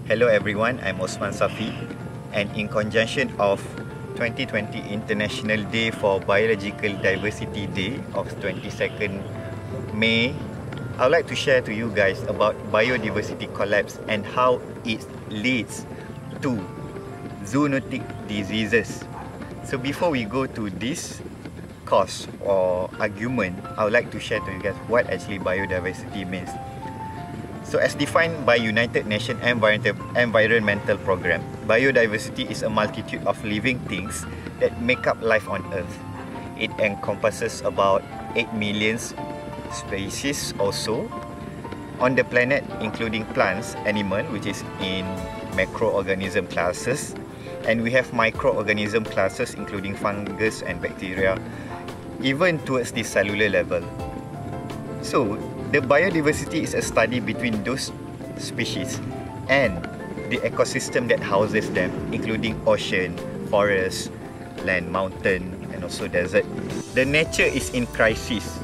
Hello everyone, I'm Osman Safi, and in conjunction of 2020 International Day for Biological Diversity Day of 22nd May, I would like to share to you guys about biodiversity collapse and how it leads to zoonotic diseases. So before we go to this cause or argument, I would like to share to you guys what actually biodiversity means. So as defined by United Nations Environmental Programme, biodiversity is a multitude of living things that make up life on Earth. It encompasses about 8 million species also on the planet, including plants, animal, which is in macroorganism classes, and we have microorganism classes including fungus and bacteria, even towards the cellular level. So the biodiversity is a study between those species and the ecosystem that houses them, including ocean, forest, land, mountain, and also desert. The nature is in crisis.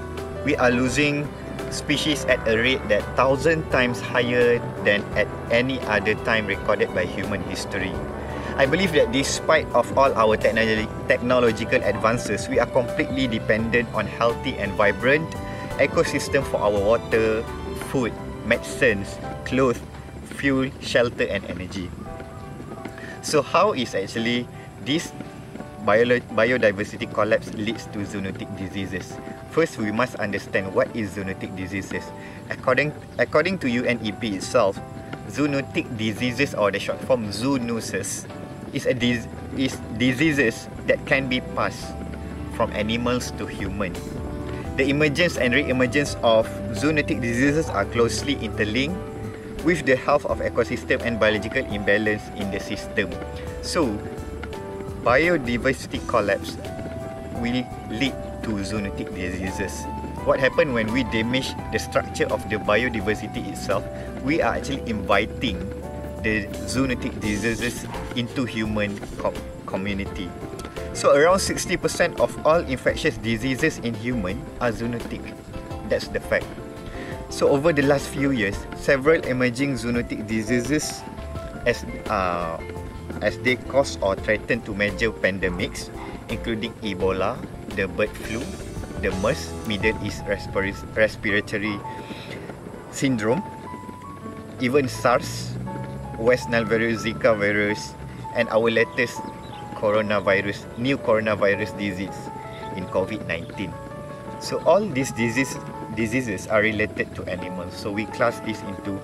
We are losing species at a rate that 1,000 times higher than at any other time recorded by human history. I believe that despite of all our technological advances, we are completely dependent on healthy and vibrant ecosystem for our water, food, medicines, clothes, fuel, shelter and energy. So how is actually this biodiversity collapse leads to zoonotic diseases? First, we must understand what is zoonotic diseases. According to UNEP itself, zoonotic diseases, or the short form zoonoses, is diseases that can be passed from animals to humans. The emergence and re-emergence of zoonotic diseases are closely interlinked with the health of ecosystem and biological imbalance in the system. So, biodiversity collapse will lead to zoonotic diseases. What happens when we damage the structure of the biodiversity itself? We are actually inviting the zoonotic diseases into human community. So around 60% of all infectious diseases in human are zoonotic. That's the fact. So over the last few years, several emerging zoonotic diseases as they cause or threaten to major pandemics, including Ebola, the bird flu, the MERS, Middle East Respiratory Syndrome, even SARS, West Nile virus, Zika virus, and our latest new coronavirus disease in COVID-19. So all these diseases are related to animals. So we class this into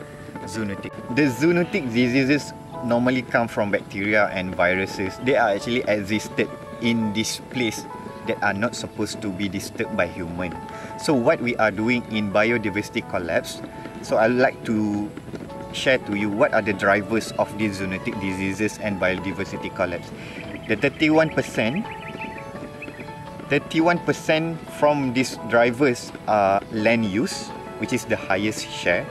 zoonotic. The zoonotic diseases normally come from bacteria and viruses. They are actually existed in this place that are not supposed to be disturbed by human. So what we are doing in biodiversity collapse, so I'd like to share to you what are the drivers of these zoonotic diseases and biodiversity collapse. The 31% from these drivers are land use, which is the highest share,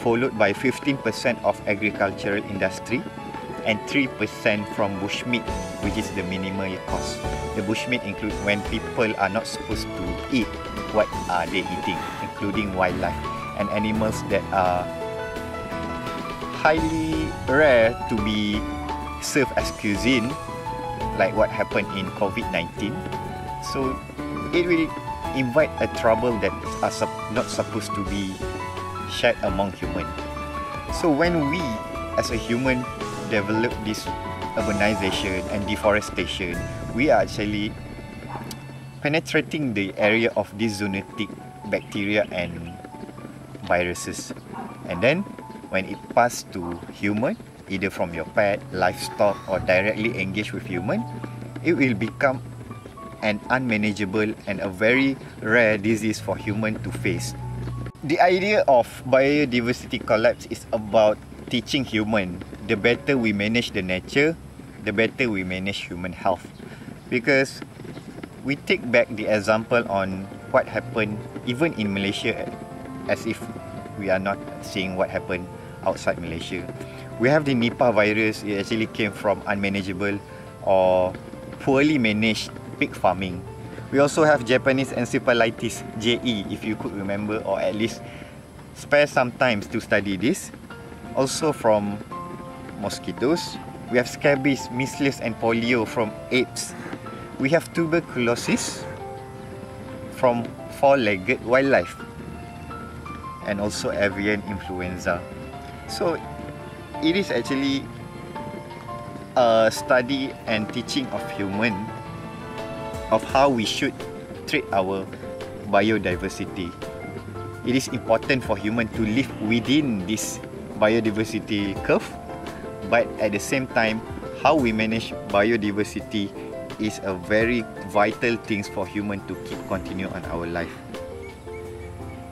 followed by 15% of agricultural industry, and 3% from bushmeat, which is the minimal cost. The bushmeat includes when people are not supposed to eat what are they eating, including wildlife and animals that are highly rare to be served as cuisine, like what happened in COVID-19. So it will invite a trouble that are not supposed to be shared among humans. So when we as a human develop this urbanization and deforestation, we are actually penetrating the area of these zoonotic bacteria and viruses. And then when it passes to human, either from your pet, livestock, or directly engage with human, it will become an unmanageable and a very rare disease for human to face. The idea of biodiversity collapse is about teaching human, the better we manage the nature, the better we manage human health. Because we take back the example on what happened even in Malaysia, as if we are not seeing what happened outside Malaysia. We have the Nipah virus. It actually came from unmanageable or poorly managed pig farming. We also have Japanese encephalitis, JE, if you could remember, or at least spare some time to study this. Also from mosquitoes. We have scabies, measles and polio from apes. We have tuberculosis from four-legged wildlife, and also avian influenza. So it is actually a study and teaching of human of how we should treat our biodiversity. It is important for human to live within this biodiversity curve, but at the same time, how we manage biodiversity is a very vital thing for human to keep continue on our life.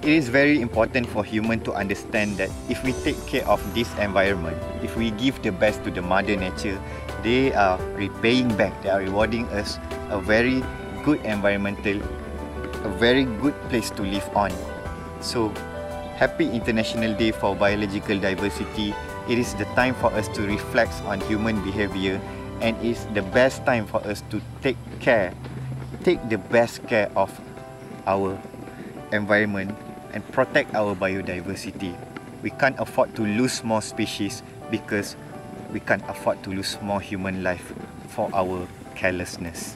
It is very important for human to understand that if we take care of this environment, if we give the best to the mother nature, they are repaying back, they are rewarding us a very good environmental, a very good place to live on. So, happy International Day for Biological Diversity. It is the time for us to reflect on human behavior, and it's the best time for us to take the best care of our environment and protect our biodiversity. We can't afford to lose more species because we can't afford to lose more human life for our carelessness.